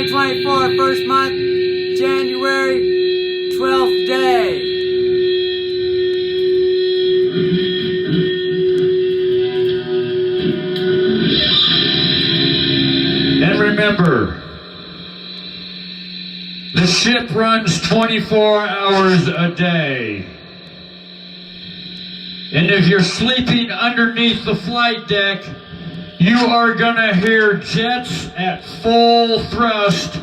2024, first month, January 12th day. And remember, the ship runs 24 hours a day. And if you're sleeping underneath the flight deck, you are going to hear jets at full thrust,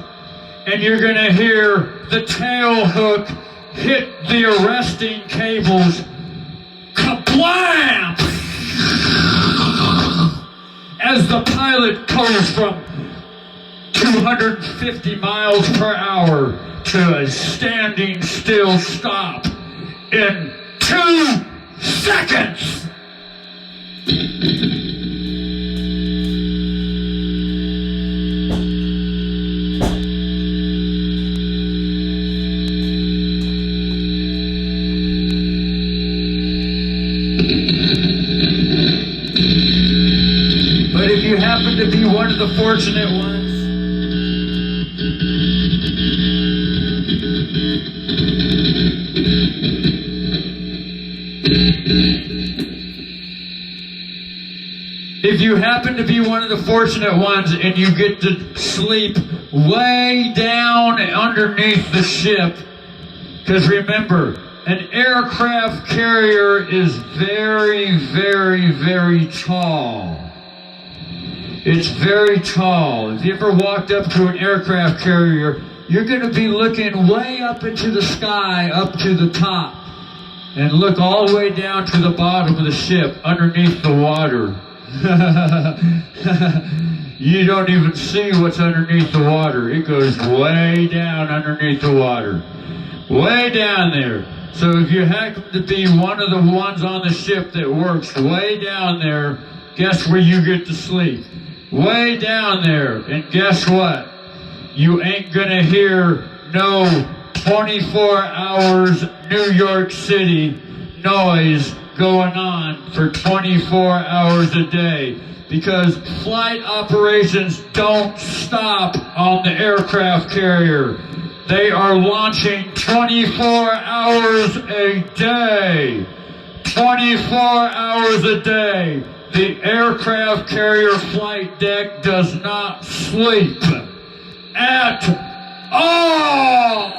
and you're going to hear the tail hook hit the arresting cables. Kablam! As the pilot goes from 250 miles per hour to a standing still stop in 2 seconds. But if you happen to be one of the fortunate ones, and you get to sleep way down underneath the ship, because remember, an aircraft carrier is very, very, very tall. It's very tall. If you ever walked up to an aircraft carrier, you're going to be looking way up into the sky, up to the top, and look all the way down to the bottom of the ship, underneath the water. You don't even see what's underneath the water. It goes way down underneath the water. Way down there. So if you happen to be one of the ones on the ship that works way down there, guess where you get to sleep? Way down there. And guess what? You ain't gonna hear no 24 hours New York City noise going on for 24 hours a day, because flight operations don't stop on the aircraft carrier. They are launching 24 hours a day. 24 hours a day. The aircraft carrier flight deck does not sleep at all.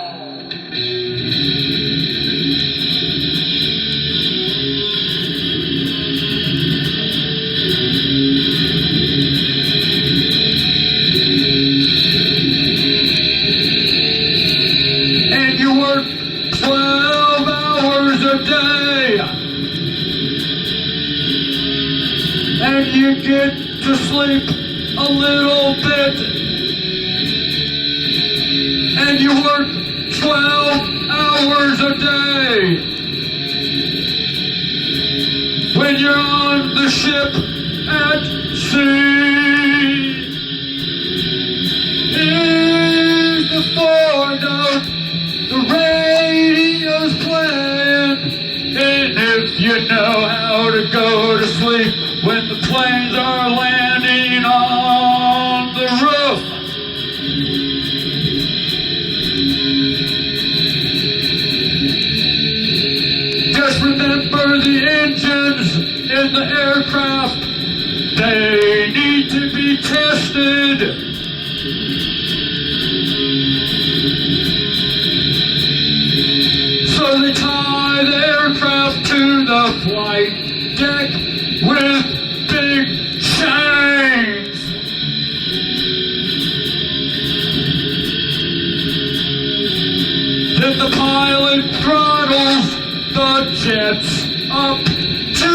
And you work 12 hours a day. And you get to sleep a little bit. And you work 12 hours a day. When you're on the ship at sea, here's the four-note, the radio's playing. And if you know how to go to sleep when the planes are landing on the roof, just remember the engines in the aircraft, they need to be tested. So they tie the aircraft to the flight deck with big chains. Then the pilot throttles the jets up to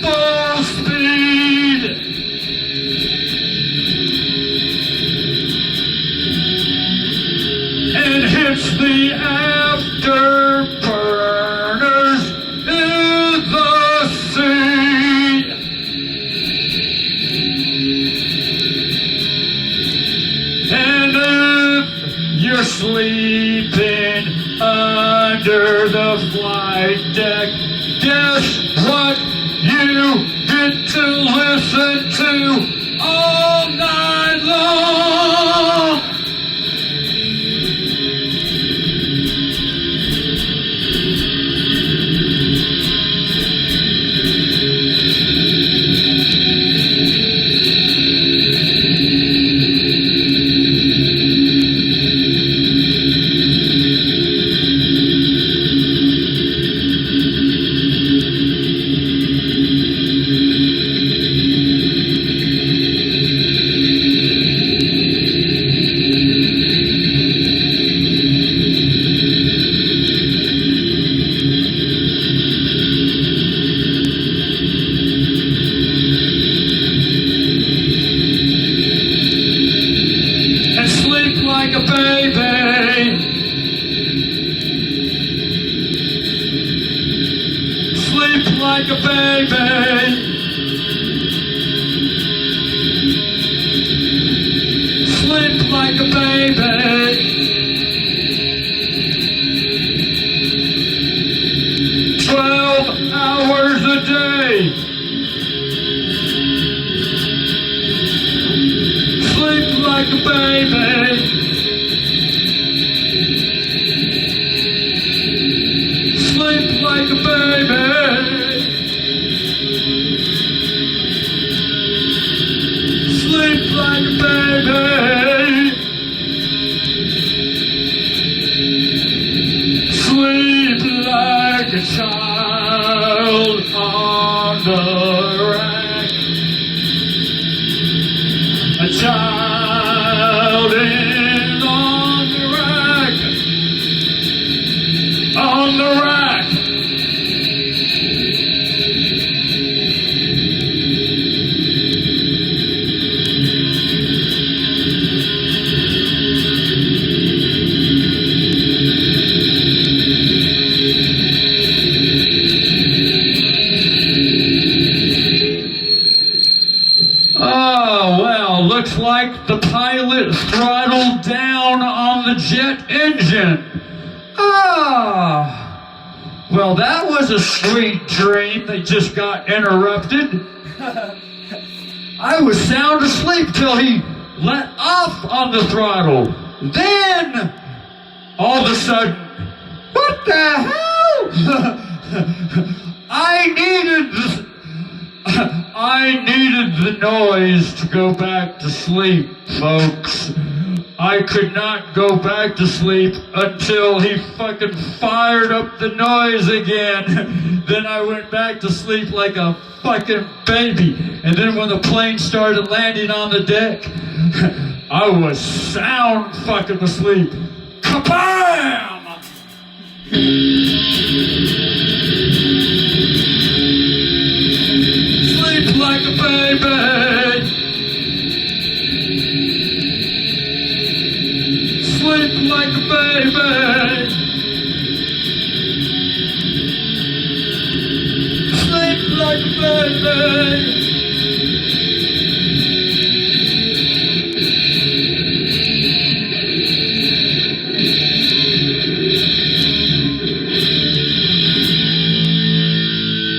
full speed. And hits the afterburners in the sea. And if you're sleeping under the flight deck, guess what you get to listen to all night long? like a baby. Sleep like a baby. 12 hours a day. Sleep like a baby. Sleep like a baby. Sleep like a baby. Sleep like a child on the rack. A child is on the rack. On the rack. Oh, well, looks like the pilot throttled down on the jet engine. Ah, well, that was a sweet dream that just got interrupted. I was sound asleep till he let off on the throttle. Then, all of a sudden, what the hell? I needed the noise to go back to sleep, folks. I could not go back to sleep until he fucking fired up the noise again. Then I went back to sleep like a fucking baby. And then when the plane started landing on the deck, I was sound fucking asleep. Kabam! Sleep like a baby. Sleep like a baby. Sleep like a baby.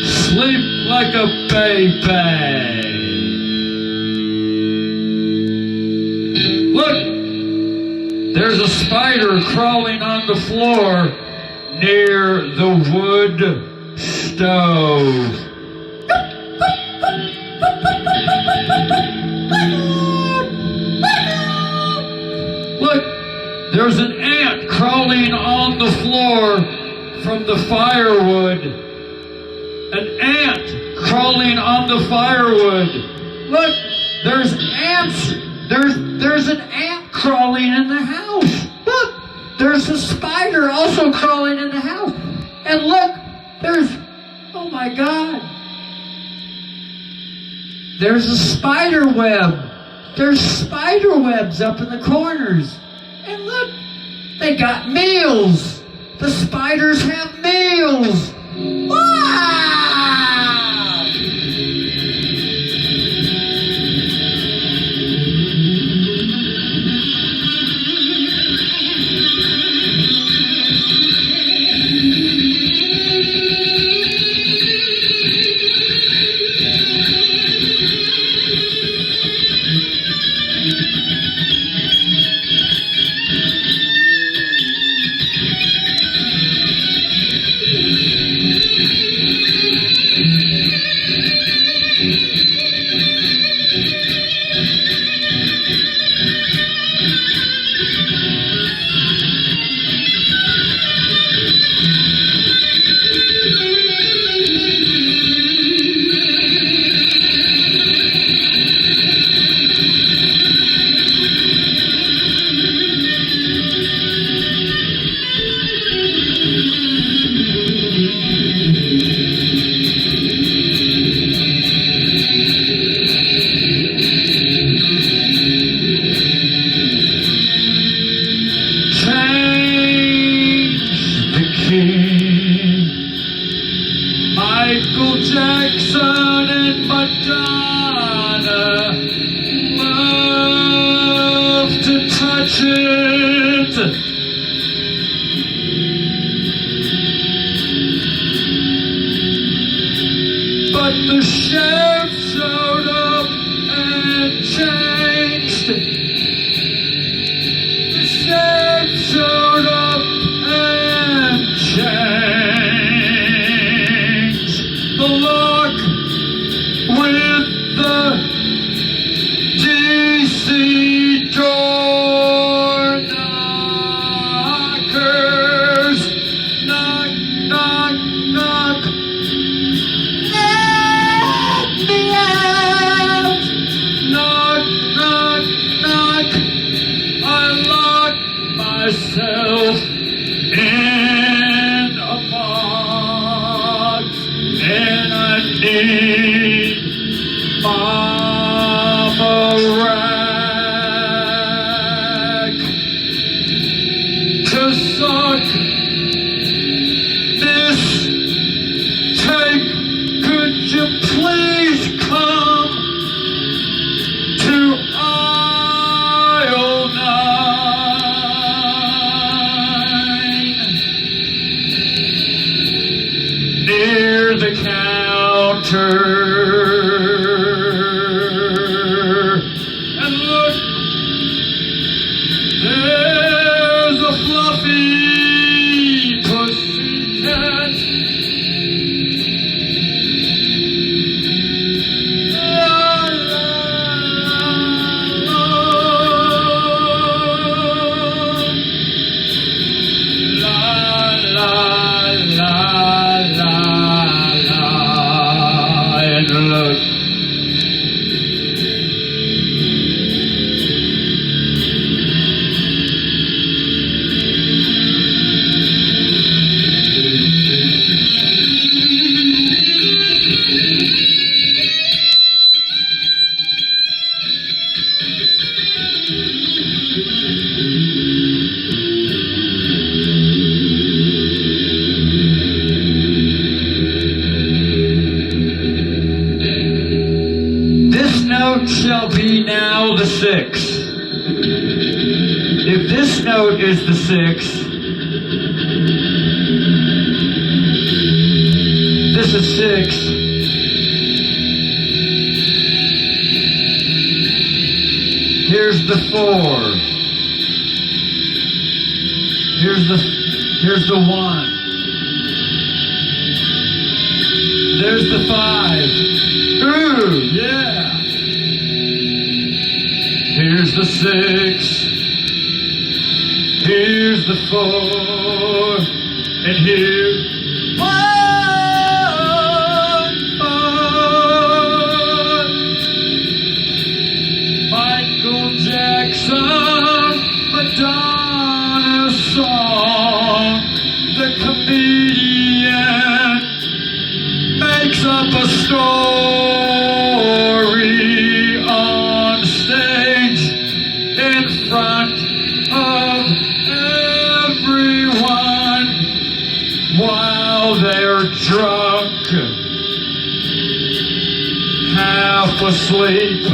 Sleep like a baby. Look, there's a spider crawling on the floor near the wood stove. Look, there's an ant crawling on the floor from the firewood. An ant crawling on the firewood. Look, there's ants. There's an ant crawling in the house. Look, there's a spider also crawling in the house. And look, oh my God. There's a spider web. There's spider webs up in the corners. And look, they got meals. The spiders have meals. Wow! Michael Jackson and Madonna love to touch it. But the sheriff showed up and changed. The sheriff showed up and changed the lock with the DC door knockers. Knock, knock, knock. Let me out. Knock, knock, knock. I lock myself in a box, and I need Mama Rack to suck this tape. Could you please come to aisle 9 near the counter? And look, there's a fluffy pussycat. This note shall be now the 6. If this note is the 6, this is 6. Here's the 4. Here's the 1. There's the 5. Ooh, yeah. Here's the 6. Here's the 4. And here's 1. Michael Jackson, Madonna song. The comedian makes up a story on stage in front of everyone while they're drunk, half asleep,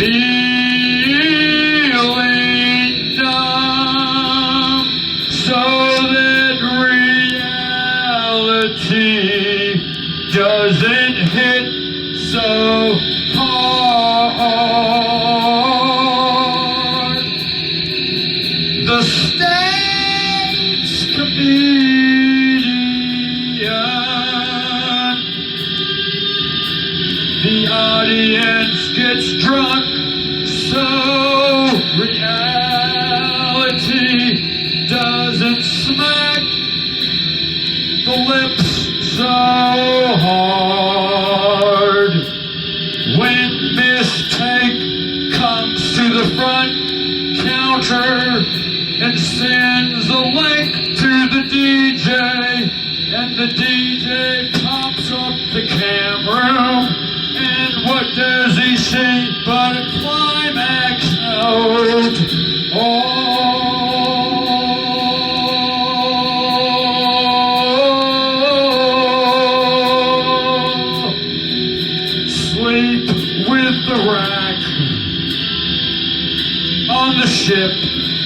feeling numb, so that reality doesn't hit so hard. The stage comedian, the audience gets drunk, so reality doesn't smack the lips so hard. When Miss Take comes to the front counter and sends a link to the DJ, and the DJ pops up the camera, and what does he see but a climax note? Oh,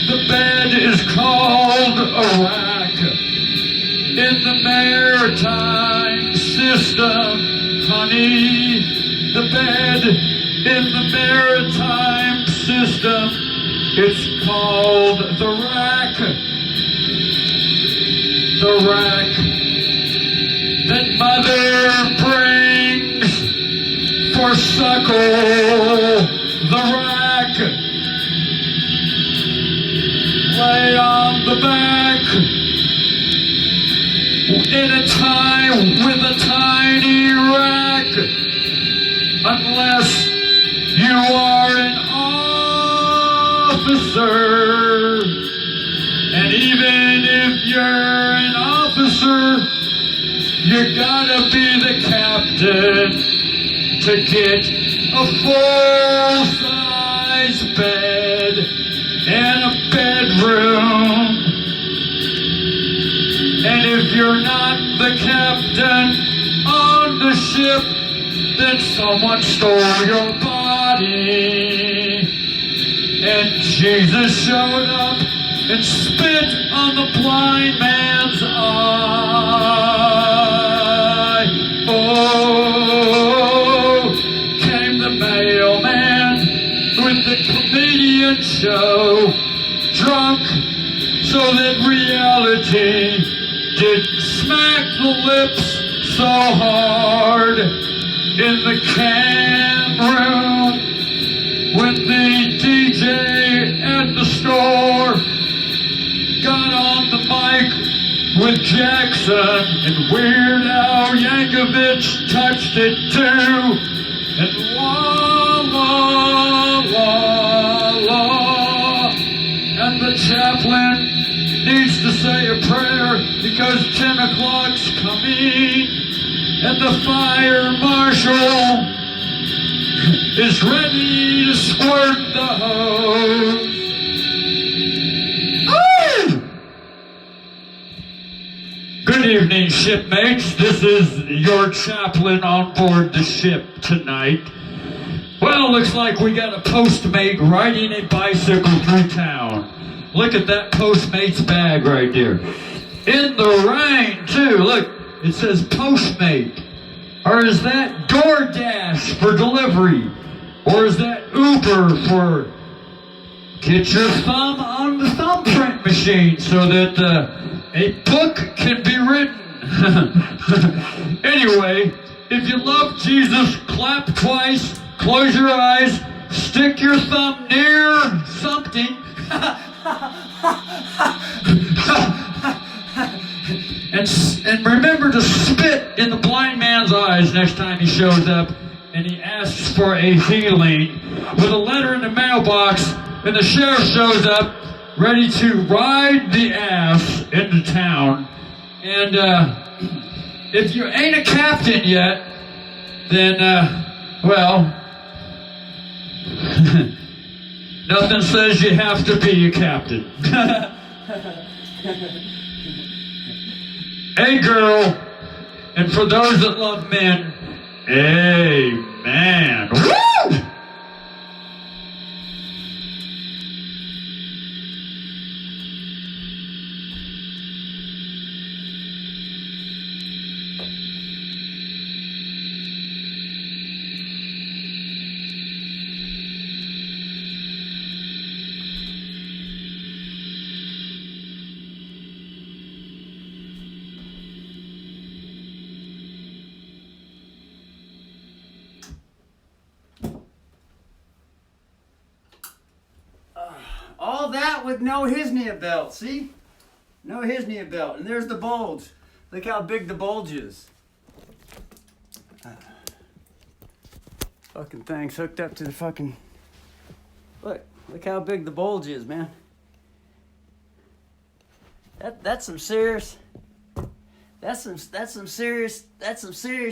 The bed is called a rack. In the maritime system, honey, the bed in the maritime system, it's called the rack. The rack that mother brings for suckle. The rack lay on the back in a time with a tiny rack, unless you are an officer. And even if you're an officer, you gotta be the captain to get a full-size bed and a bedroom. And if you're not the captain on the ship, then someone stole your body. And Jesus showed up and spit on the blind man's eye. Oh, came the mailman with the comedian show, drunk so that reality did smack the lips so hard in the cam room when the DJ at the store got on the mic with Jackson, and Weird Al Yankovic touched it too, and la la la la, and the chaplain needs to say a prayer because 10 o'clock's coming, and the fire marshal is ready to squirt the hose. Oh! Good evening, shipmates. This is your chaplain on board the ship tonight. Well, looks like we got a postmate riding a bicycle through town. Look at that Postmates bag right there. In the rain, too. Look, it says Postmate. Or is that DoorDash for delivery? Or is that Uber for get your thumb on the thumbprint machine so that a book can be written? Anyway, if you love Jesus, clap twice, close your eyes, stick your thumb near something, and remember to spit in the blind man's eyes next time he shows up and he asks for a healing with a letter in the mailbox, and the sheriff shows up ready to ride the ass into town. And if you ain't a captain yet, then well, nothing says you have to be a captain. Hey, girl, and for those that love men, amen. Woo! All that with no Hisnia belt, see? No Hisnia belt. And there's the bulge. Look how big the bulge is. Fucking thing's hooked up to the fucking... Look how big the bulge is, man. That's some serious... That's some serious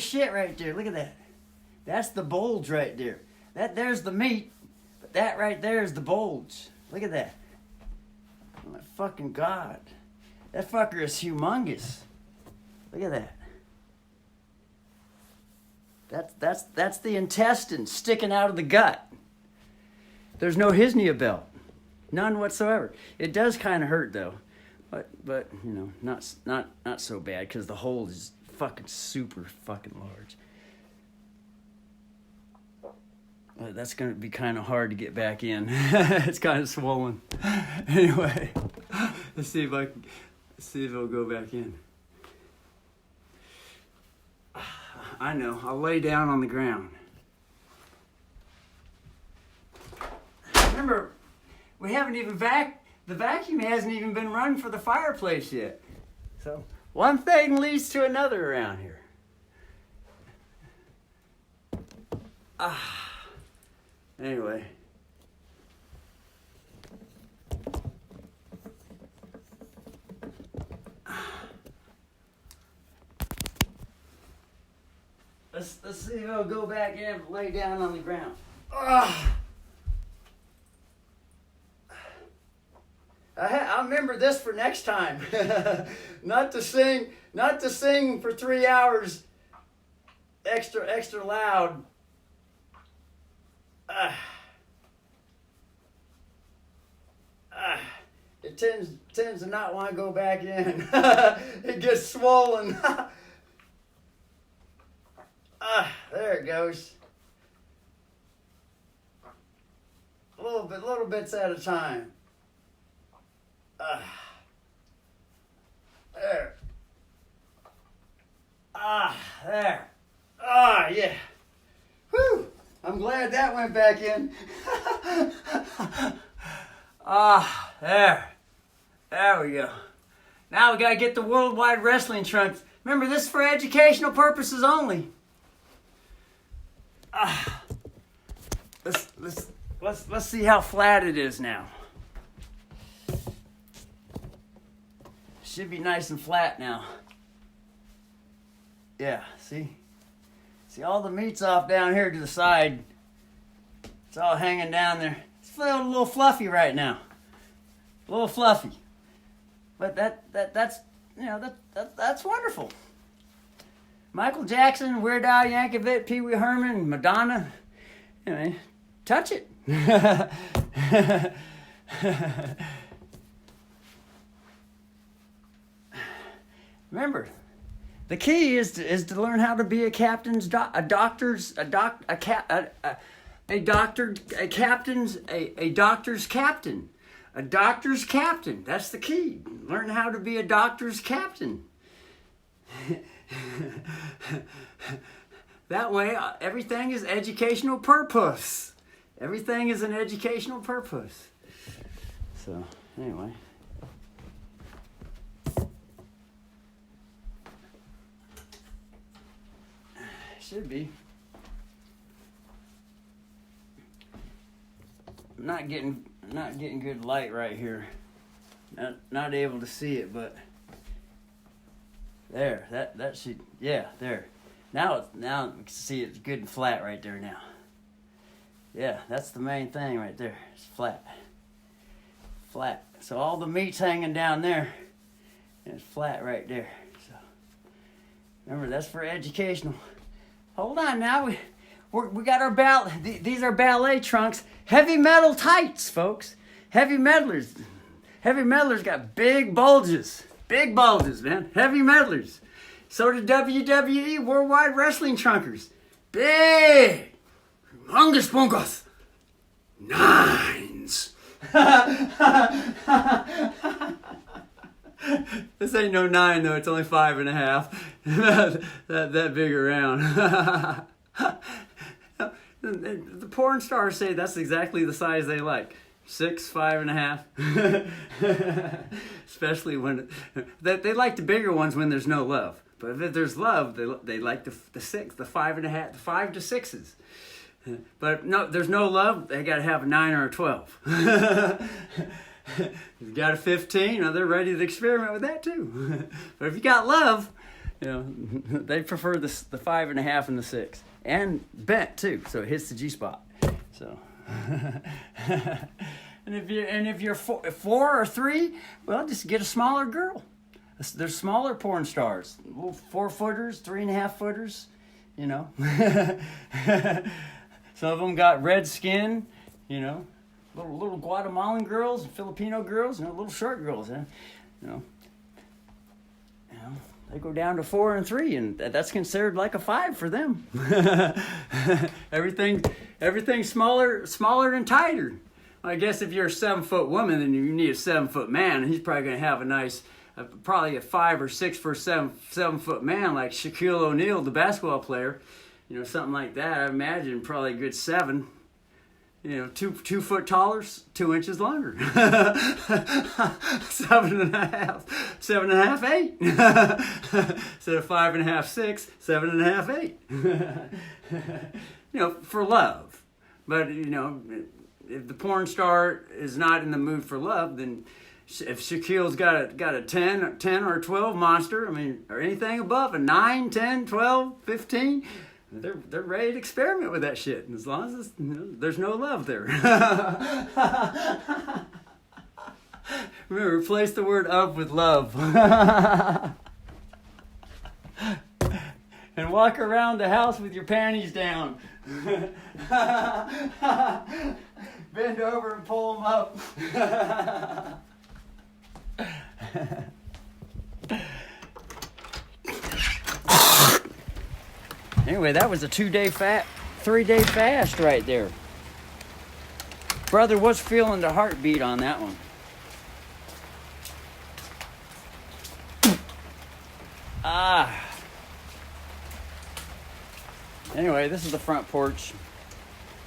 shit right there. Look at that. That's the bulge right there. There's the meat, but that right there is the bulge. Look at that. Oh my fucking God. That fucker is humongous. Look at that. That's the intestine sticking out of the gut. There's no Hisnia belt. None whatsoever. It does kind of hurt though, but you know, not so bad because the hole is fucking super fucking large. That's gonna be kind of hard to get back in. It's kind of swollen. Anyway, let's see if it'll go back in. I know. I'll lay down on the ground. Remember, we haven't even the vacuum hasn't even been run for the fireplace yet. So one thing leads to another around here. Anyway. Let's see if I'll go back in and lay down on the ground. I remember this for next time. not to sing for 3 hours extra loud. It tends to not want to go back in. It gets swollen. There it goes. Little bits at a time. There. There. Yeah. Whew. I'm glad that went back in. There. There we go. Now we gotta get the Worldwide Wrestling trunks. Remember, this is for educational purposes only. Let's see how flat it is now. Should be nice and flat now. Yeah, see? See, all the meat's off down here to the side. It's all hanging down there. It's a little fluffy right now. A little fluffy. But that's wonderful. Michael Jackson, Weird Al Yankovic, Pee Wee Herman, Madonna. Anyway, touch it. Remember, the key is to learn how to be a captain's doctor's captain. A doctor's captain. That's the key. Learn how to be a doctor's captain. That way, everything is educational purpose. Everything is an educational purpose. So, anyway. Should be. I'm not getting good light right here. Not able to see it, but there. That should, yeah, there. Now we can see it's good and flat right there now. Yeah, that's the main thing right there. It's flat. Flat. So all the meat's hanging down there, and it's flat right there. So remember, that's for educational. Hold on now. We got our these are ballet trunks. Heavy metal tights, folks. Heavy meddlers. Heavy meddlers got big bulges. Big bulges, man. Heavy meddlers. So did WWE Worldwide Wrestling Trunkers. Big. Humongous punkos. 9s. This ain't no 9 though, it's only 5.5. that big around. The porn stars say that's exactly the size they like. 6, 5.5. Especially when they like the bigger ones when there's no love. But if there's love, they like the 6, the 5.5, the 5 to 6s. But no, there's no love. They got to have a 9 or a 12. If you got a 15, they're ready to experiment with that too. But if you got love, they prefer the 5.5 and the 6, and bent too, so it hits the G spot. So, and if you're 4 or 3, well, just get a smaller girl. There's smaller porn stars, little 4-footers, 3.5-footers. Some of them got red skin, little Guatemalan girls and Filipino girls, little short girls, you know, they go down to 4 and 3, and that's considered like a 5 for them. Everything's smaller and tighter. I guess if you're a 7-foot woman, then you need a 7-foot man, and he's probably going to have a nice, probably a 5 or 6 for 7-foot man like Shaquille O'Neal, the basketball player, something like that. I imagine probably a good 7. 2 foot taller, 2 inches longer. 7.5, 7.5, 8. Instead of 5.5, 6, 7.5, 8. For love. But, if the porn star is not in the mood for love, then if Shaquille's got a 10 or 12 monster, or anything above a 9, 10, 12, 15, they're ready to experiment with that shit, and as long as there's no love there. Remember, replace the word "of" with "love," and walk around the house with your panties down. Bend over and pull them up. Anyway, that was a 3-day fast right there. Brother was feeling the heartbeat on that one. Anyway, this is the front porch.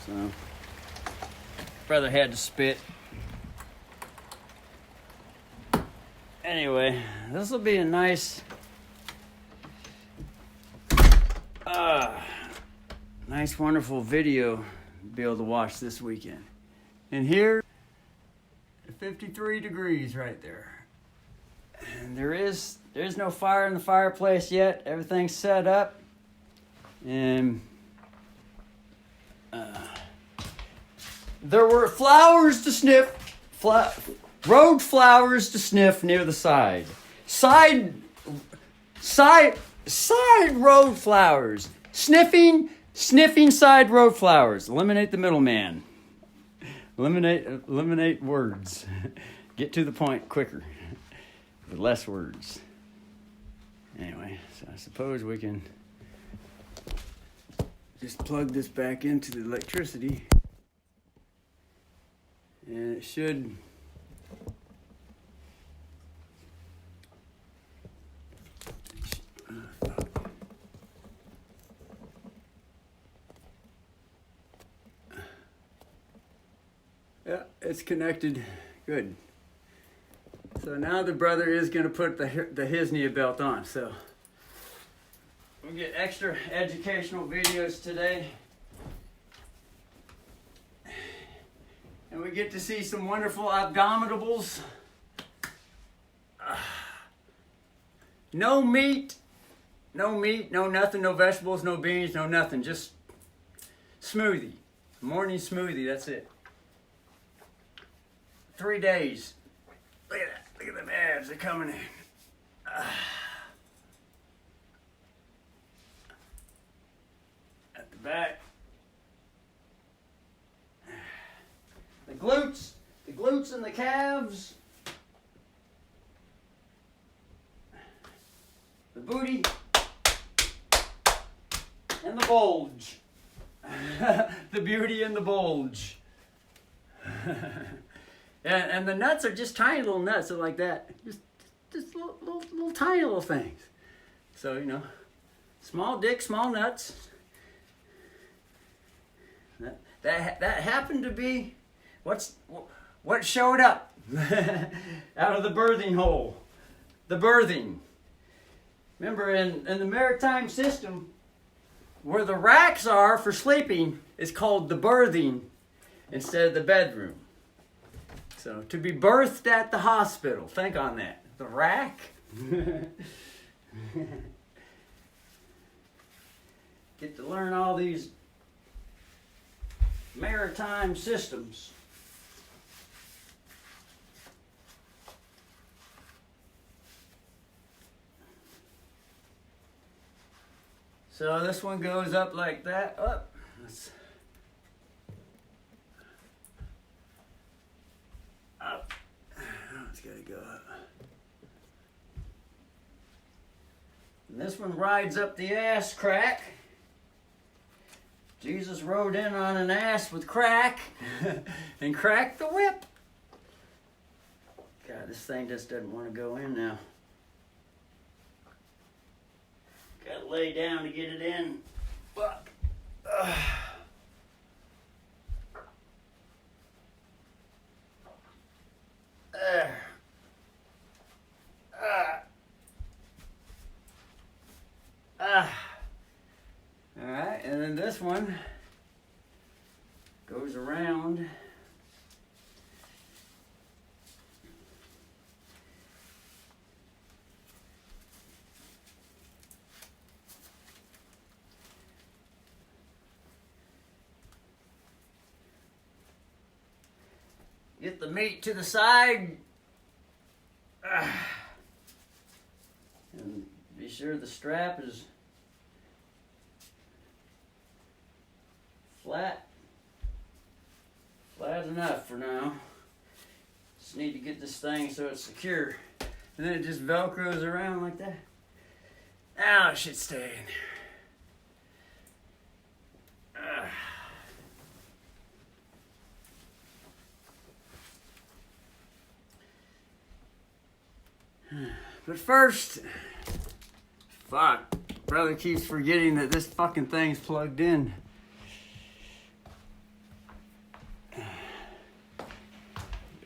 So, brother had to spit. Anyway, this will be a nice wonderful video to be able to watch this weekend. And here, 53 degrees right there. And there's no fire in the fireplace yet. Everything's set up. And there were flowers to sniff. Road flowers to sniff near the side. Side road flowers. Sniffing side road flowers. Eliminate the middleman. Eliminate words. Get to the point quicker. With less words. Anyway, so I suppose we can just plug this back into the electricity. And it should yeah, it's connected. Good. So now the brother is going to put the Hisnia belt on. So we'll get extra educational videos today. And we get to see some wonderful abdominables. No meat, no nothing, no vegetables, no beans, no nothing. Just smoothie. Morning smoothie, that's it. 3 days. Look at that. Look at them abs. They're coming in. At the back. The glutes and the calves. The booty. And the bulge. The beauty and the bulge. And the nuts are just tiny little nuts, so like that. Just little tiny little things. So, small dick, small nuts. That happened to be what showed up out of the birthing hole. The birthing. Remember, in the maritime system, where the racks are for sleeping is called the berthing instead of the bedroom. So, to be birthed at the hospital, think on that. The rack. Get to learn all these maritime systems. So this one goes up like that. Up. It's gotta go up. And this one rides up the ass crack. Jesus rode in on an ass with crack and cracked the whip. God, this thing just doesn't want to go in now. Gotta lay down to get it in. Fuck. There. Alright, and then this one goes around. Get the meat to the side. And be sure the strap is flat enough for now. Just need to get this thing so it's secure. And then it just velcros around like that. Now it should stay in there. But first, fuck, brother keeps forgetting that this fucking thing's plugged in.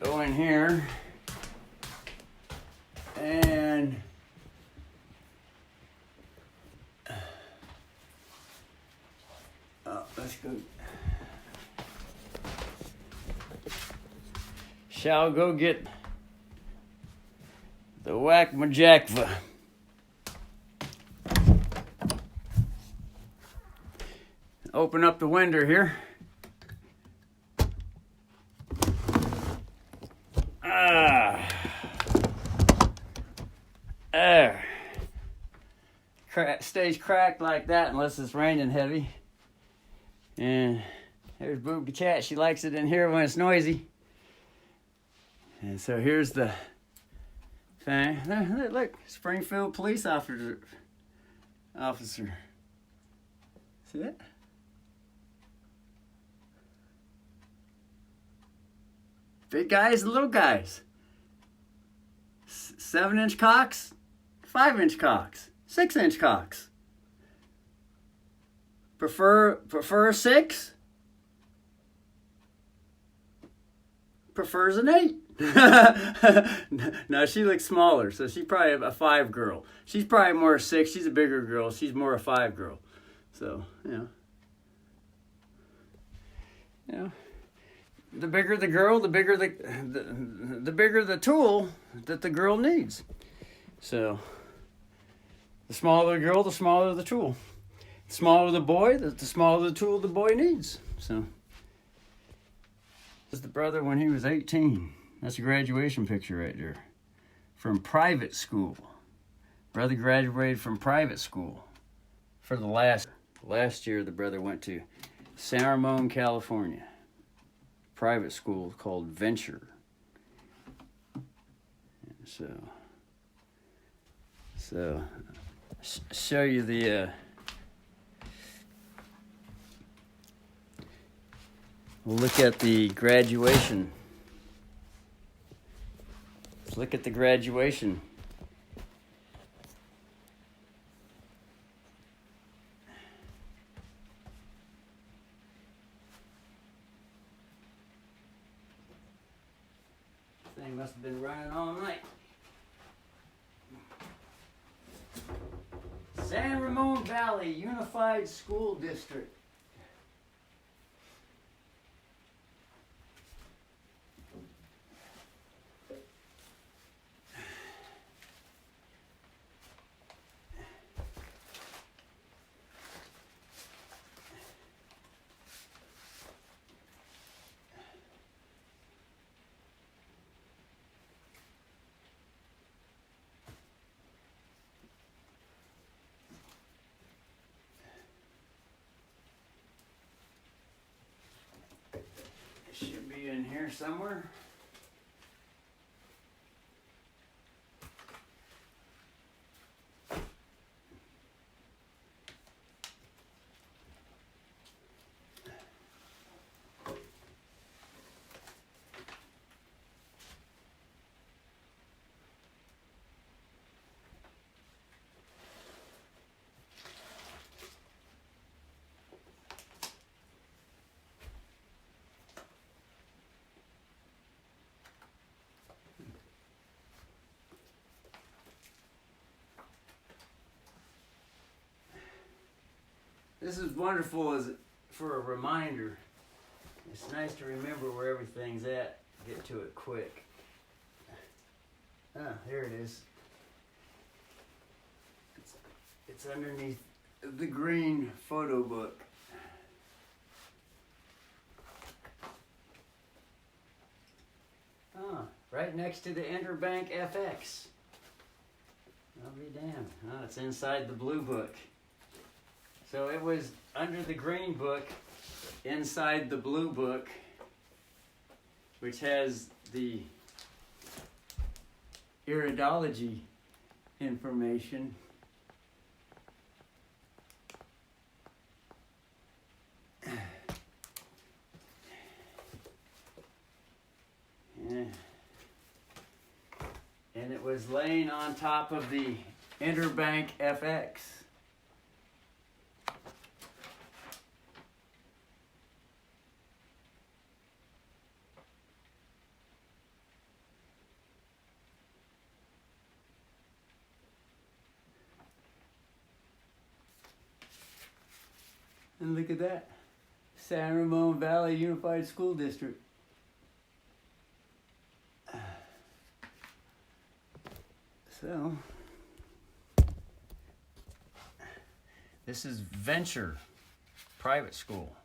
Go in here and let's go. Shall go get the Whack-Majackva. Open up the window here. There. Stays cracked like that unless it's raining heavy. And there's Boob the cat. She likes it in here when it's noisy. And so here's the thing. Look, Springfield police officer. See that? Big guys and little guys. 7-inch cocks, 5-inch cocks, 6-inch cocks. Prefer a 6? Prefers an 8. No, she looks smaller, so she's probably a 5 girl. She's probably more a 6. She's a bigger girl. She's more a 5 girl. So, you know. The bigger the girl, the bigger the bigger the tool that the girl needs. So, the smaller the girl, the smaller the tool. The smaller the boy, the smaller the tool the boy needs. So, this is the brother when he was 18. That's a graduation picture right there. From private school. Brother graduated from private school. For the last year, the brother went to San Ramon, California. Private school called Venture. So show you the we'll look at the graduation. Let's look at the graduation. Thing must have been running all night. San Ramon Valley Unified School District. Should be in here somewhere. This is wonderful as for a reminder. It's nice to remember where everything's at. Get to it quick. Ah, here it is. It's underneath the green photo book. Ah, right next to the Interbank FX. I'll be damned. Oh, it's inside the blue book. So it was under the green book, inside the blue book, which has the iridology information. Yeah. And it was laying on top of the Interbank FX. And look at that. San Ramon Valley Unified School District. So, this is Venture Private School.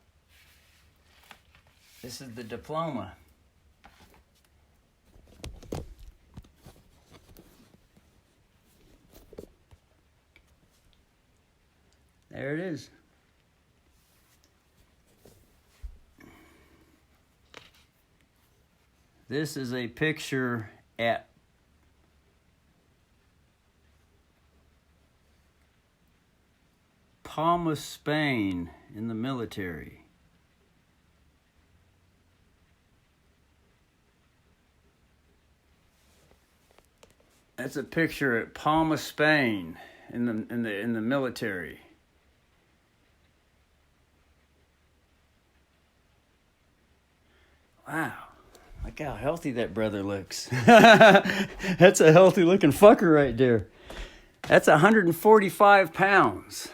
This is the diploma. There it is. This is a picture at Palma, Spain, in the military. That's a picture at Palma, Spain, in the military. Wow. Look how healthy that brother looks. That's a healthy looking fucker right there. That's 145 pounds.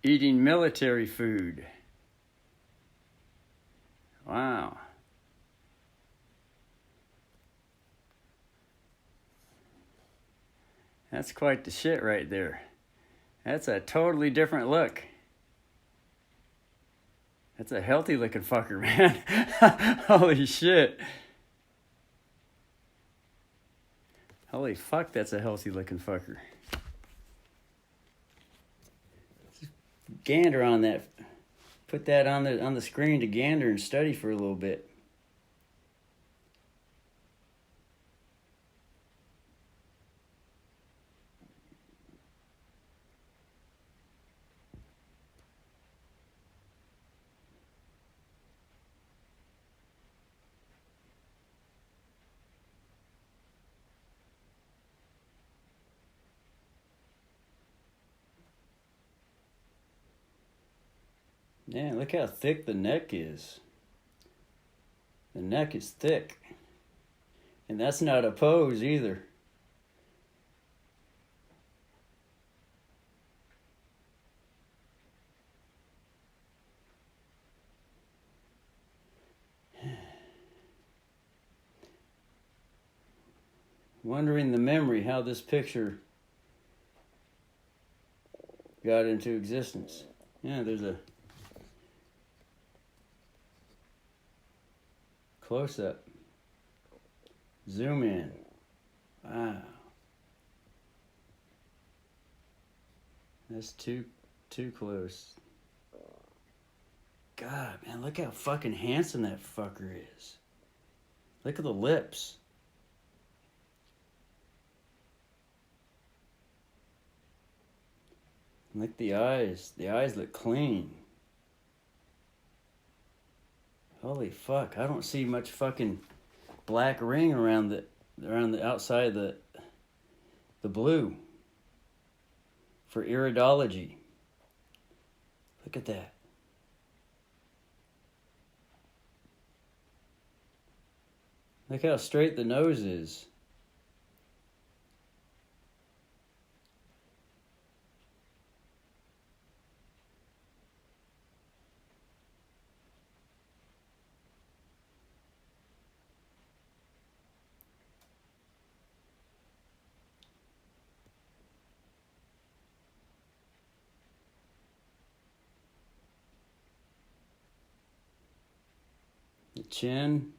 Eating military food. Wow. That's quite the shit right there. That's a totally different look. That's a healthy looking fucker, man. Holy shit. Holy fuck, that's a healthy looking fucker. Gander on that. Put that on the screen to gander and study for a little bit. Yeah, look how thick the neck is. The neck is thick. And that's not a pose either. Wondering the memory, how this picture got into existence. Yeah, there's a close-up. Zoom in. Wow. That's too close. God, man, look how fucking handsome that fucker is. Look at the lips. Look at the eyes. The eyes look clean. Holy fuck, I don't see much fucking black ring around the outside of the blue for iridology. Look at that. Look how straight the nose is. The chin,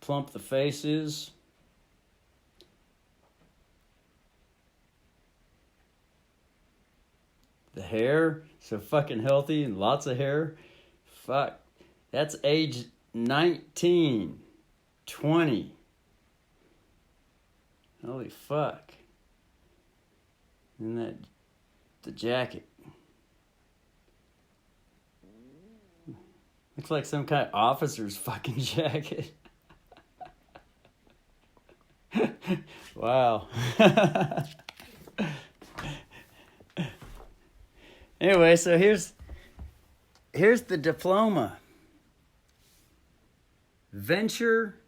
plump the faces. The hair, so fucking healthy and lots of hair. Fuck. That's age 19, 20. Holy fuck. And that, the jacket. Looks like some kind of officer's fucking jacket. Wow. Anyway, so here's the diploma. Venture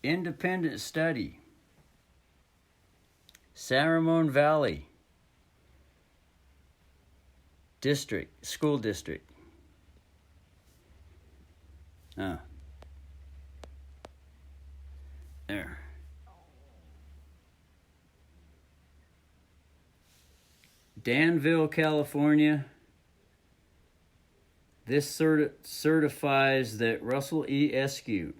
Independent Study. San Ramon Valley District, School District. There. Danville, California. This certifies that Russell E. Eskew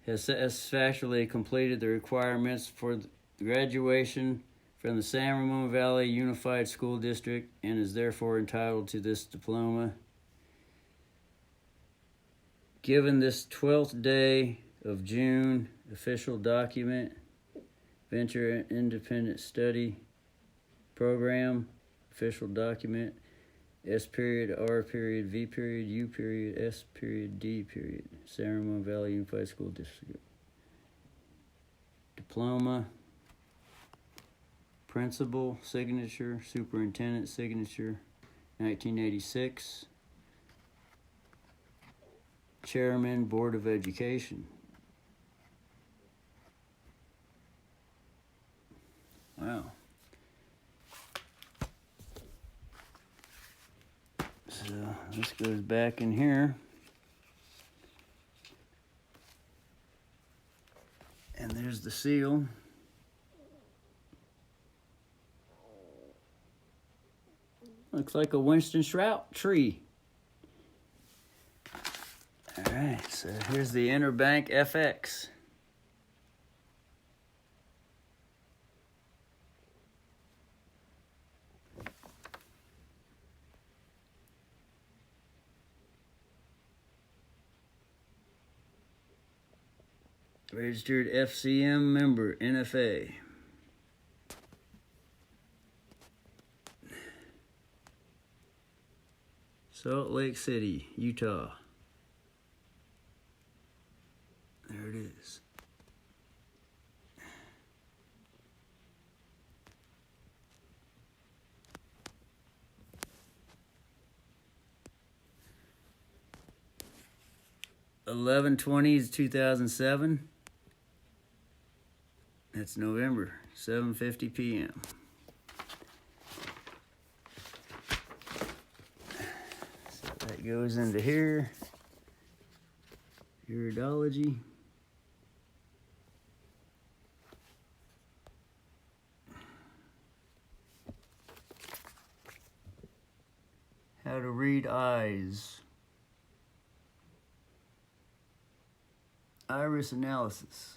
has satisfactorily completed the requirements for graduation from the San Ramon Valley Unified School District and is therefore entitled to this diploma. Given this 12th day of June, official document, Venture Independent Study Program, official document, S period, R period, V period, U period, S period, D period, San Ramon Valley Unified School District. Diploma, principal signature, superintendent signature, 1986. Chairman, Board of Education. Wow. So this goes back in here. And there's the seal. Looks like a Winston Shrout tree. All right, so here's the Interbank FX. Registered FCM member, NFA. Salt Lake City, Utah. There it is. (11/20/2007). That's November, 7:50 p.m. So that goes into here. Iridology. How to read eyes. Iris analysis.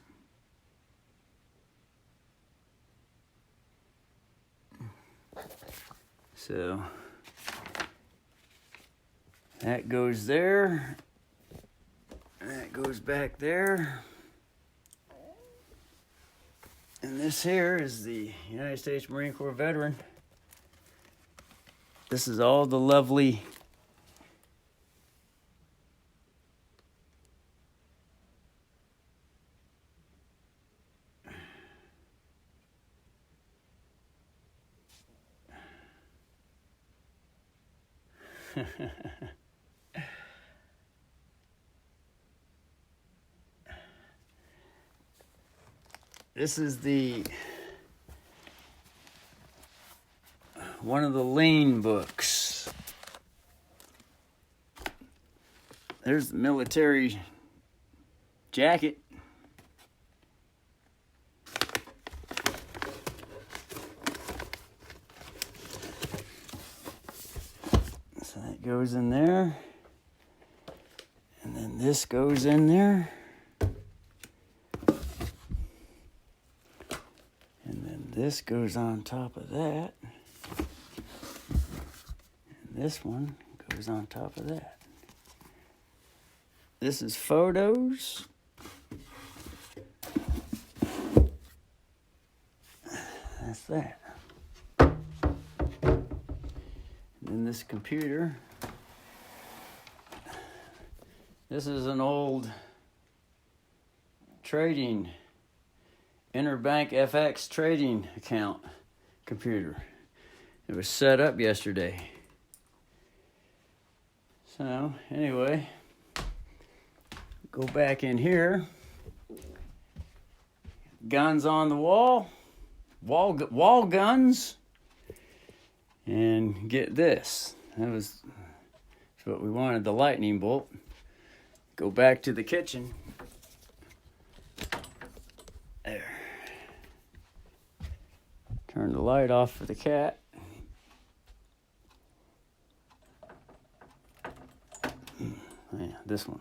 So that goes there. That goes back there. And this here is the United States Marine Corps veteran. This is all the lovely This is one of the lean books. There's the military jacket. So that goes in there. And then this goes in there. And then this goes on top of that. And this one goes on top of that. This is photos. That's that. And then this computer. This is an old trading, Interbank FX trading account computer. It was set up yesterday. So, anyway, go back in here. Guns on the wall. Wall guns. And get this. That's what we wanted, the lightning bolt. Go back to the kitchen. There. Turn the light off for the cat. Yeah, this one.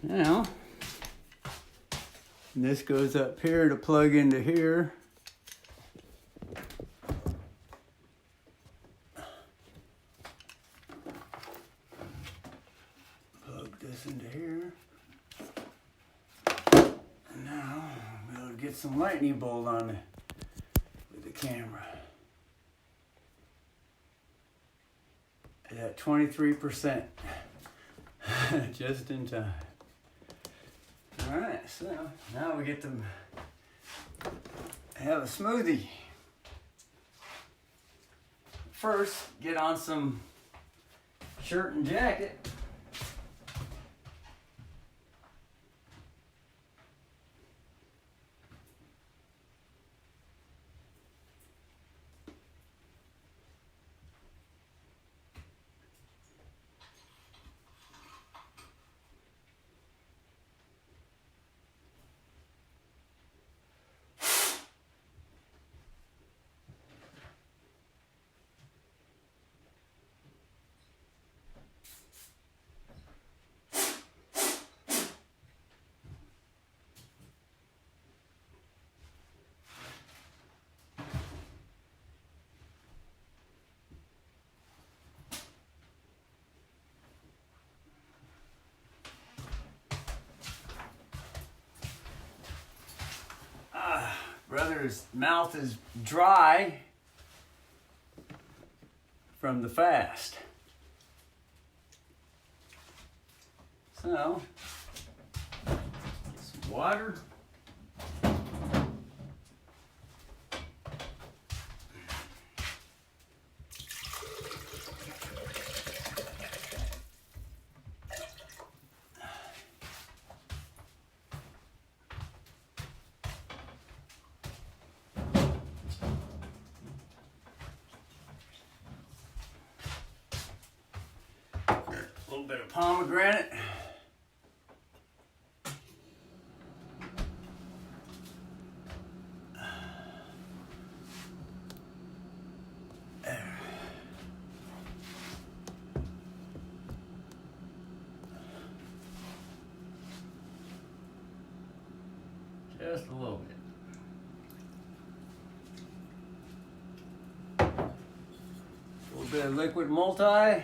Now, this goes up here to plug into here. Plug this into here. And now, I'm going to get some lightning bolt on it with the camera. At 23%. Just in time. Alright, so now we get to have a smoothie. First, get on some shirt and jacket. Brother's mouth is dry from the fast. So, some water. A little bit of pomegranate. Just a little bit. A little bit of liquid multi.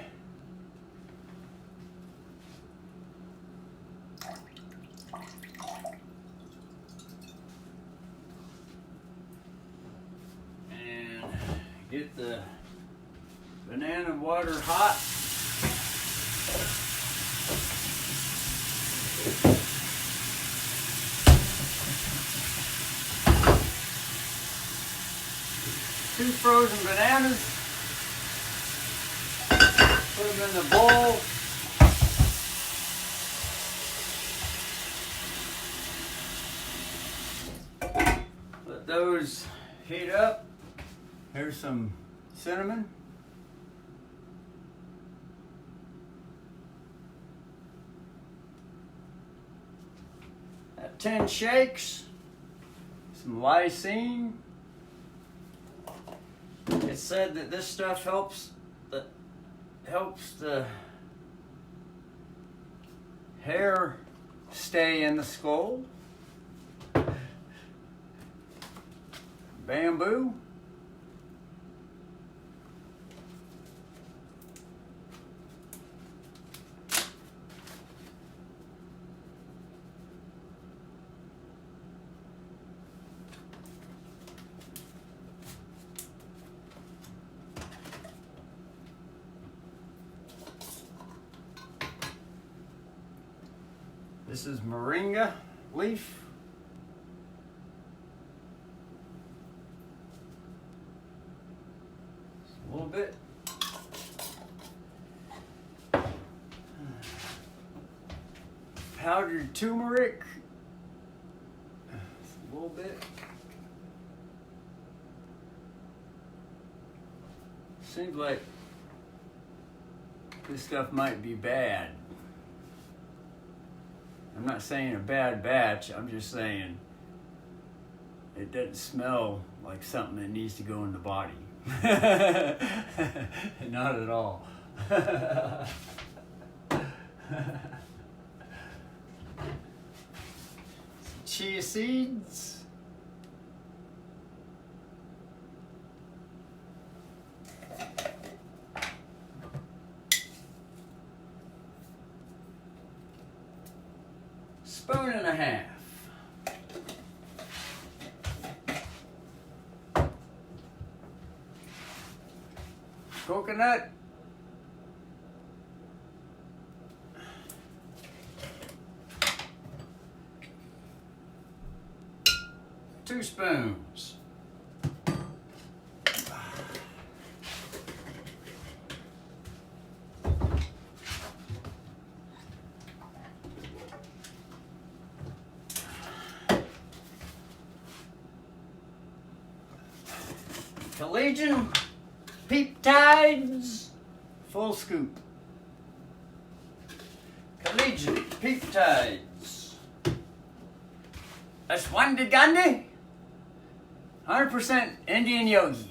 Get the banana water hot. 2 frozen bananas. Put them in the bowl. Let those heat up. Here's some cinnamon. 10 shakes. Some lysine. It said that this stuff helps the hair stay in the skull. Bamboo. This is moringa leaf. Just a little bit. Powdered turmeric. Just a little bit. Seems like this stuff might be bad. I'm not saying a bad batch, I'm just saying it doesn't smell like something that needs to go in the body. Not at all. Chia seeds. Spoon and a half. Coconut. Two spoons. Collegian peptides, full scoop. Collegian peptides. Ashwanda Gandhi, 100% Indian yogi.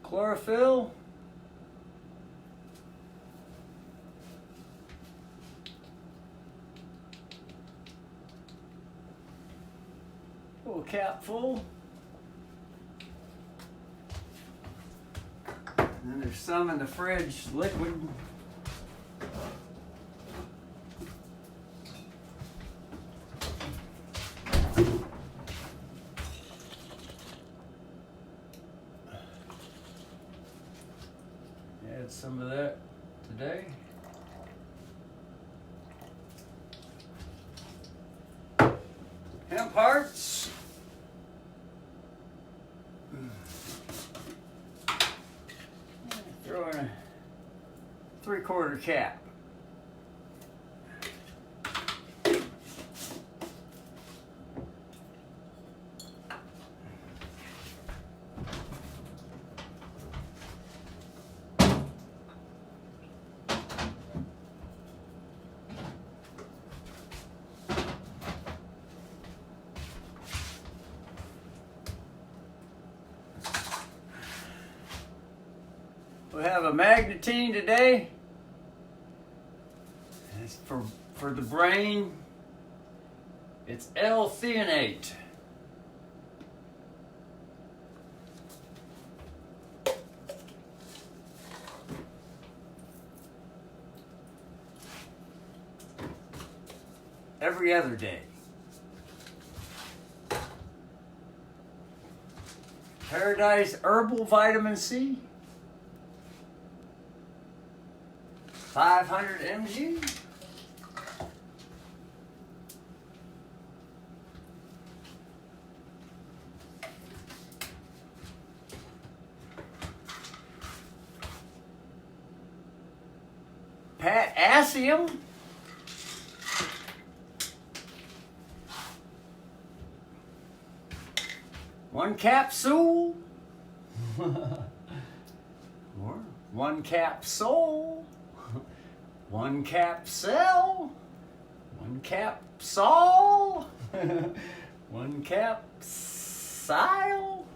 Chlorophyll. Little cap full. And then there's some in the fridge, liquid. Add some of that today. Hemp hearts. Throw in a 3/4 cap. We have a magnetine today. It's for the brain. It's L-theanate. Every other day. Paradise Herbal Vitamin C. 500 mg. Potassium. One capsule. Or one capsule. One capsule. One capsule. One capsule.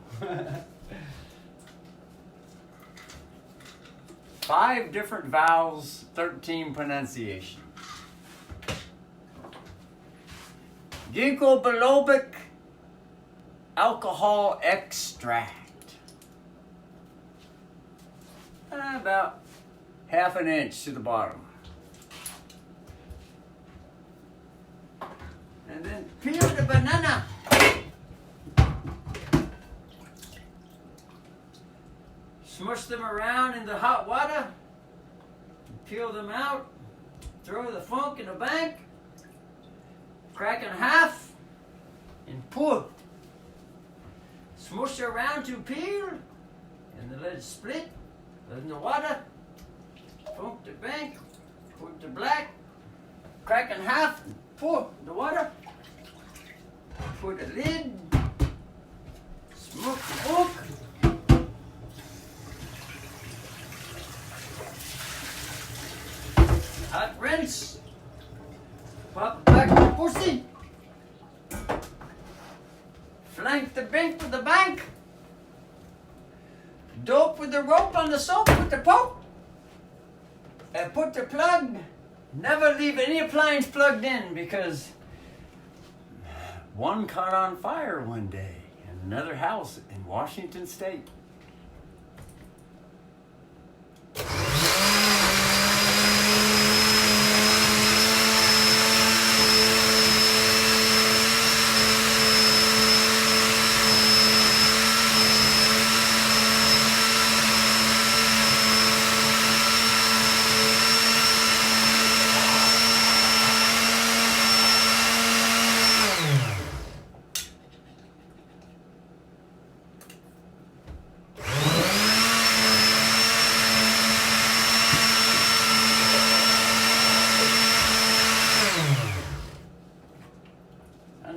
5 different vowels, 13 pronunciation. Ginkgo bilobic alcohol extract. About ½ an inch to the bottom. And then peel the banana. Smush them around in the hot water. Peel them out. Throw the funk in the bank. Crack in half. And pour. Smush around to peel. And then let it split. In the water. Funk the bank. Put the black. Crack in half. And pour the water. Put the lid. Smoke the book. Hot rinse. Pop back the pussy. Flank the bank with the bank. Dope with the rope on the soap with the poke. And put the plug. Never leave any appliance plugged in because one caught on fire one day in another house in Washington State.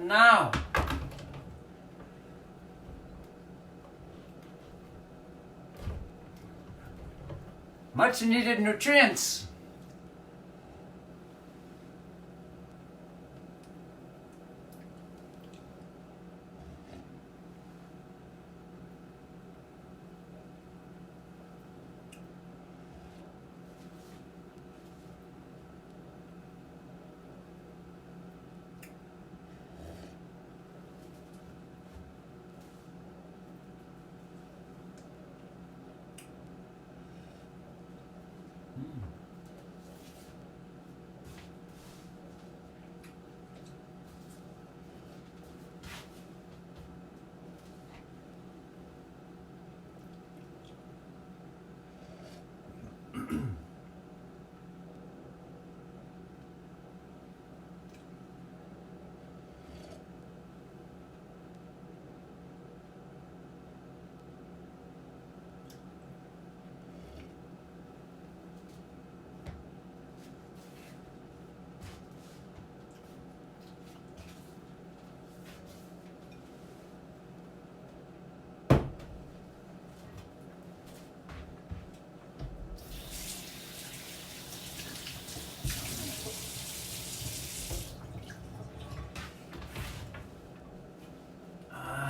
Now, much needed nutrients.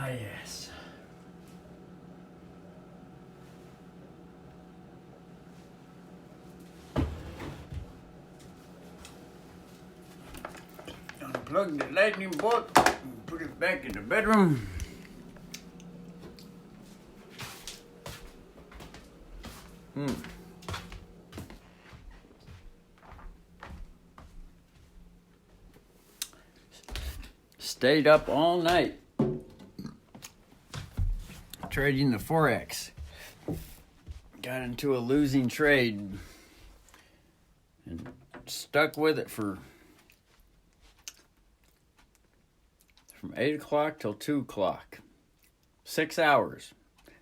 Yes. Unplug the lightning bolt and put it back in the bedroom. Stayed up all night trading the Forex. Got into a losing trade and stuck with it from 8 o'clock till 2 o'clock. 6 hours.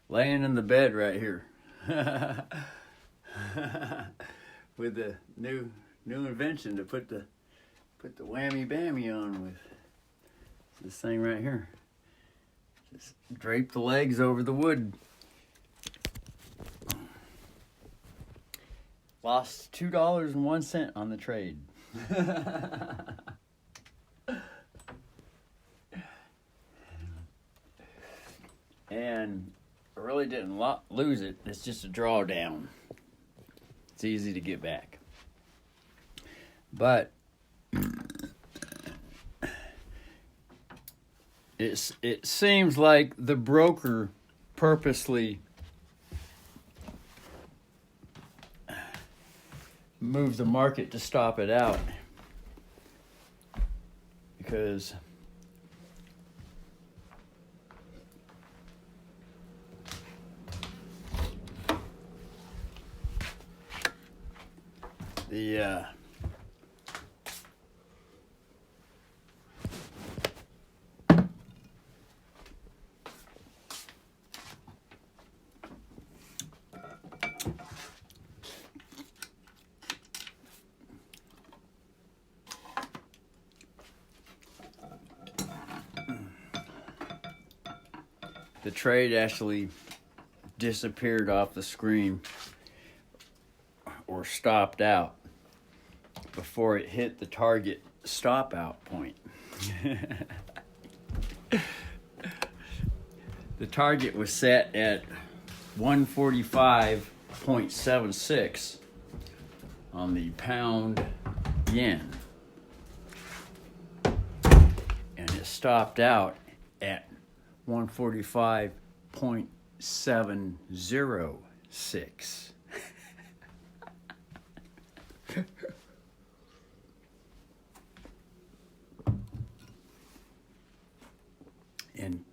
Laying in the bed right here. With the new invention to put the whammy bammy on with this thing right here. Just drape the legs over the wood. Lost $2.01 on the trade. And I really didn't lose it. It's just a drawdown. It's easy to get back. But it seems like the broker purposely moved the market to stop it out, because the trade actually disappeared off the screen or stopped out before it hit the target stop out point. The target was set at 145.76 on the pound yen, and it stopped out at 145.706. And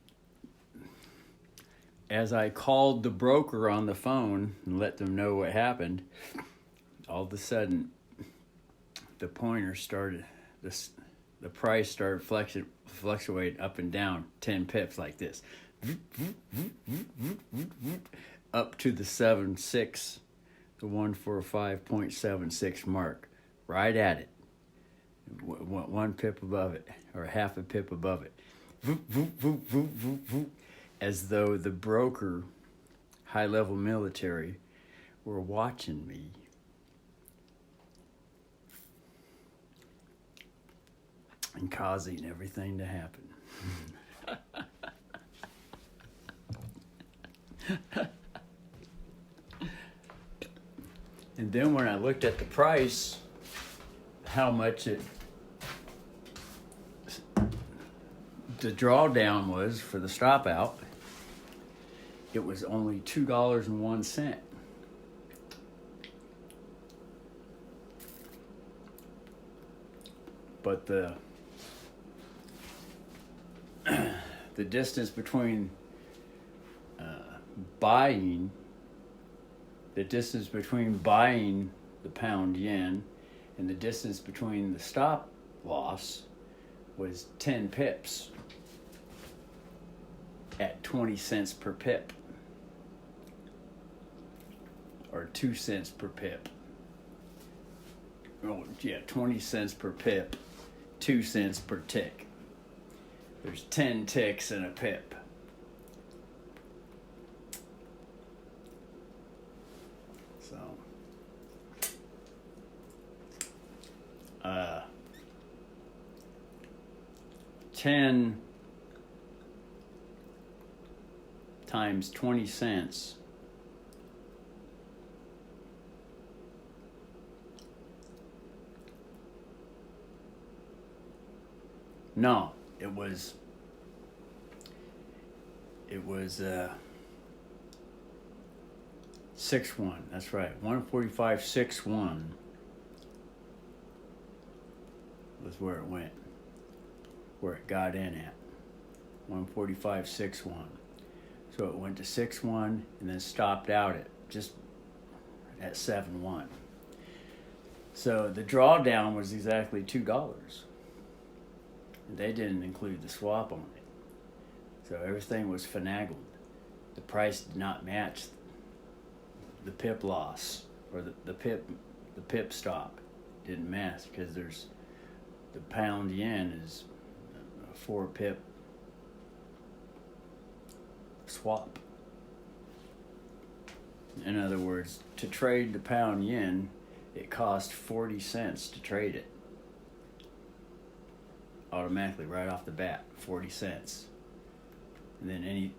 as I called the broker on the phone and let them know what happened, all of a sudden the pointer started, the price started fluctuating up and down 10 pips like this, up to the 145.76 mark, right at it, 1 pip above it, or half a pip above it, as though the broker, high-level military, were watching me. And causing everything to happen. And then when I looked at the price, how much the drawdown was for the stop out, it was only $2.01. But the distance between buying the pound yen and the distance between the stop loss was 10 pips at 20 cents per pip, or 2 cents per pip. Oh yeah, 20 cents per pip, 2 cents per tick. There's 10 ticks in a pip. So, 10 times 20 cents No, it was 6-1. That's right. 145.61 was where it went, where it got in at. 145.61. So it went to 6-1 and then stopped out at just at 7-1. So the drawdown was exactly $2. They didn't include the swap on it. So everything was finagled. The price did not match the pip loss, or the pip stop didn't match, because there's the pound yen is a 4 pip swap. In other words, to trade the pound yen, it cost 40 cents to trade it. Automatically, right off the bat, 40 cents. And then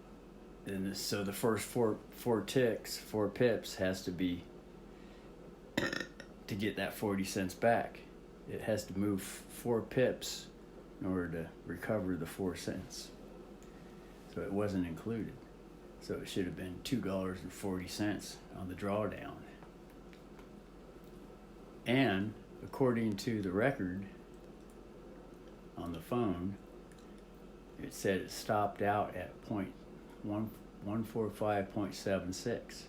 so the first four pips has to be, to get that 40 cents back, it has to move 4 pips in order to recover the 4 cents. So it wasn't included. So it should have been $2.40 on the drawdown. And according to the record on the phone, it said it stopped out at 145.76,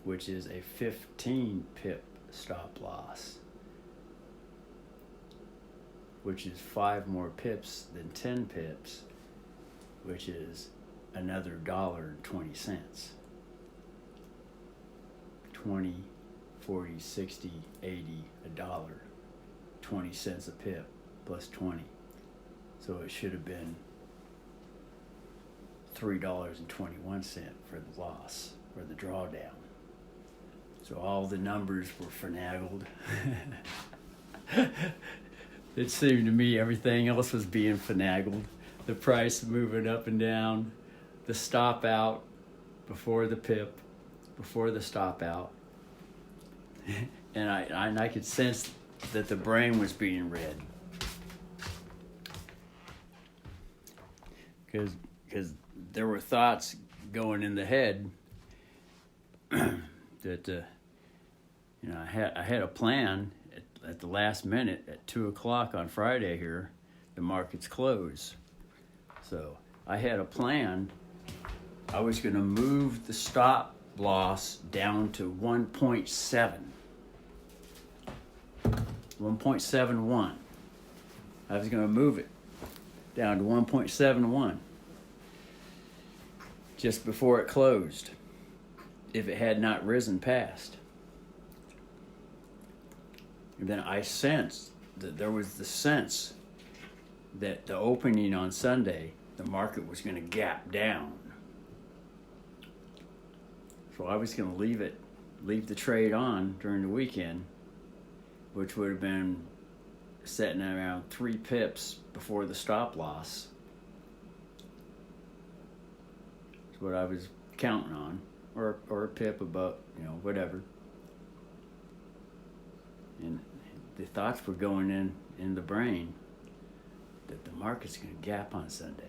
which is a 15 pip stop loss, which is 5 more pips than 10 pips, which is another $1.20. 20, 40, 60, 80, $1, 20 cents a pip plus 20. So it should have been $3.21 for the loss, or the drawdown. So all the numbers were finagled. It seemed to me everything else was being finagled. The price moving up and down, the stop out before the pip, before the stop out. And I could sense that the brain was being read. Because there were thoughts going in the head that I had a plan at the last minute at 2:00 on Friday here. The markets close, so I had a plan. I was going to move the stop loss down to 1.71. I was going to move it down to 1.71 just before it closed, if it had not risen past. And then I sensed that there was the sense that the opening on Sunday, the market was going to gap down. So I was going to leave the trade on during the weekend, which would have been setting around 3 pips before the stop loss. That's what I was counting on, or a pip above, whatever. And the thoughts were going in the brain that the market's going to gap on Sunday.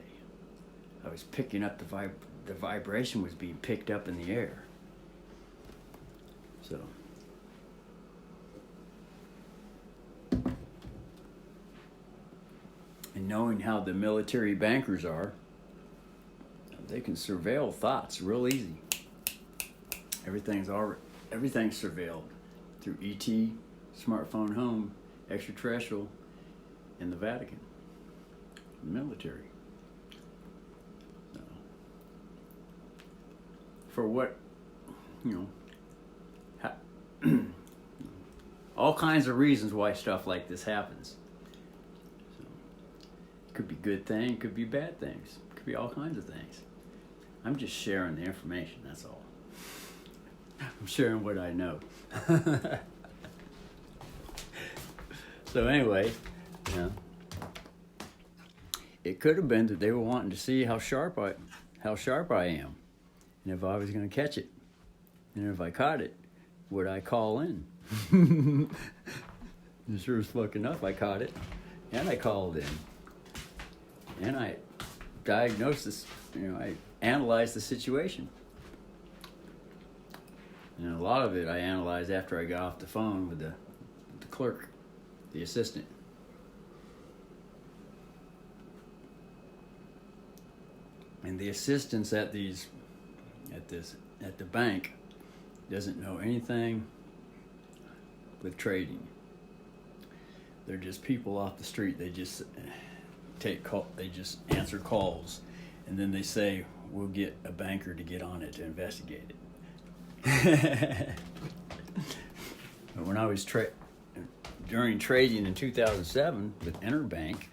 I was picking up the vibration was being picked up in the air. So and knowing how the military bankers are, they can surveil thoughts real easy. Everything's surveilled through ET, smartphone home, extraterrestrial, and the Vatican, the military. So, for what, all kinds of reasons why stuff like this happens. So, it could be good things, could be bad things, could be all kinds of things. I'm just sharing the information, that's all. I'm sharing what I know. So anyway, it could have been that they were wanting to see how sharp I am, and if I was going to catch it, and if I caught it, would I call in? And sure as fuck enough, I caught it, and I called in, and I diagnosed this. I analyzed the situation. And a lot of it I analyzed after I got off the phone with the clerk, the assistant. And And the assistants at the bank doesn't know anything with trading. They're just people off the street. They just they just answer calls, and then they say, we'll get a banker to get on it to investigate it. When I was during trading in 2007 with Interbank,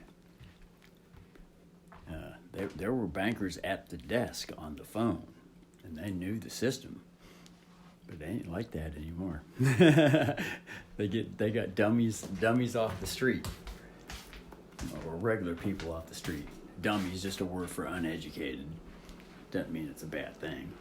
there were bankers at the desk on the phone, and they knew the system. But they ain't like that anymore. They got dummies off the street, or regular people off the street. Dummy is just a word for uneducated. Doesn't mean it's a bad thing.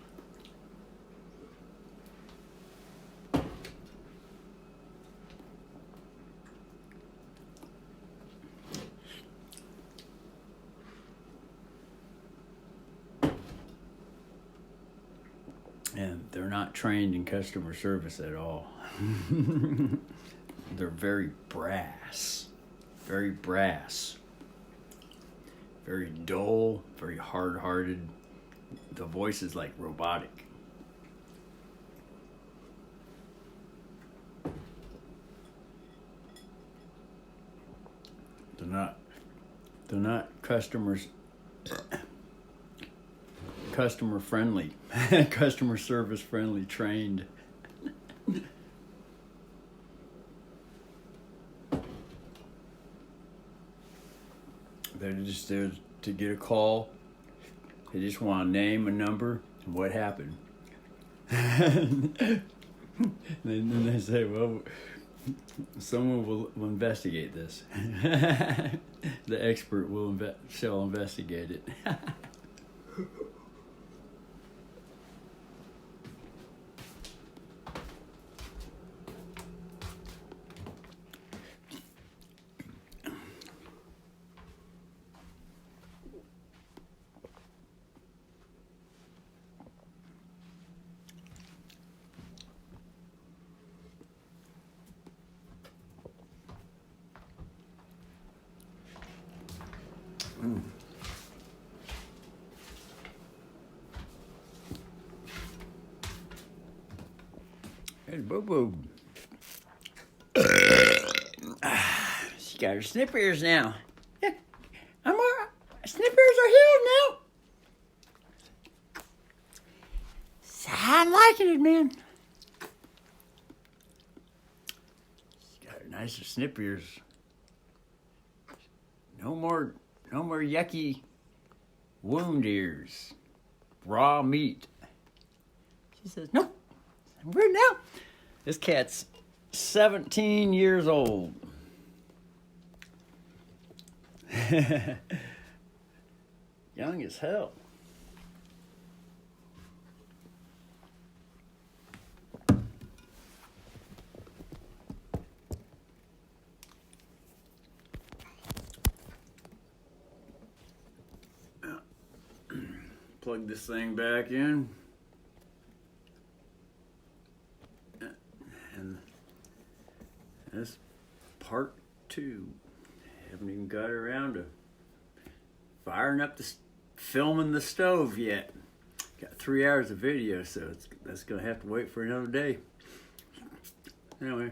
And they're not trained in customer service at all. They're very brass, very dull, very hard-hearted. The voice is like robotic. They're not customer friendly, customer service friendly trained. They're just there to get a call. They just want a name, a number, and what happened. And then they say, well, someone will investigate this. The expert shall investigate it. There's Boo Boo. She got her snip ears now. Yeah, I'm all right. Snip ears are healed now. I'm liking it, man. She got her nicer snip ears. No more yucky wound ears. Raw meat. She says, nope, I'm good now. This cat's 17 years old. Young as hell. Plug this thing back in. And that's part 2. Haven't even got around to firing up filming the stove yet. Got 3 hours of video, so that's gonna have to wait for another day. Anyway.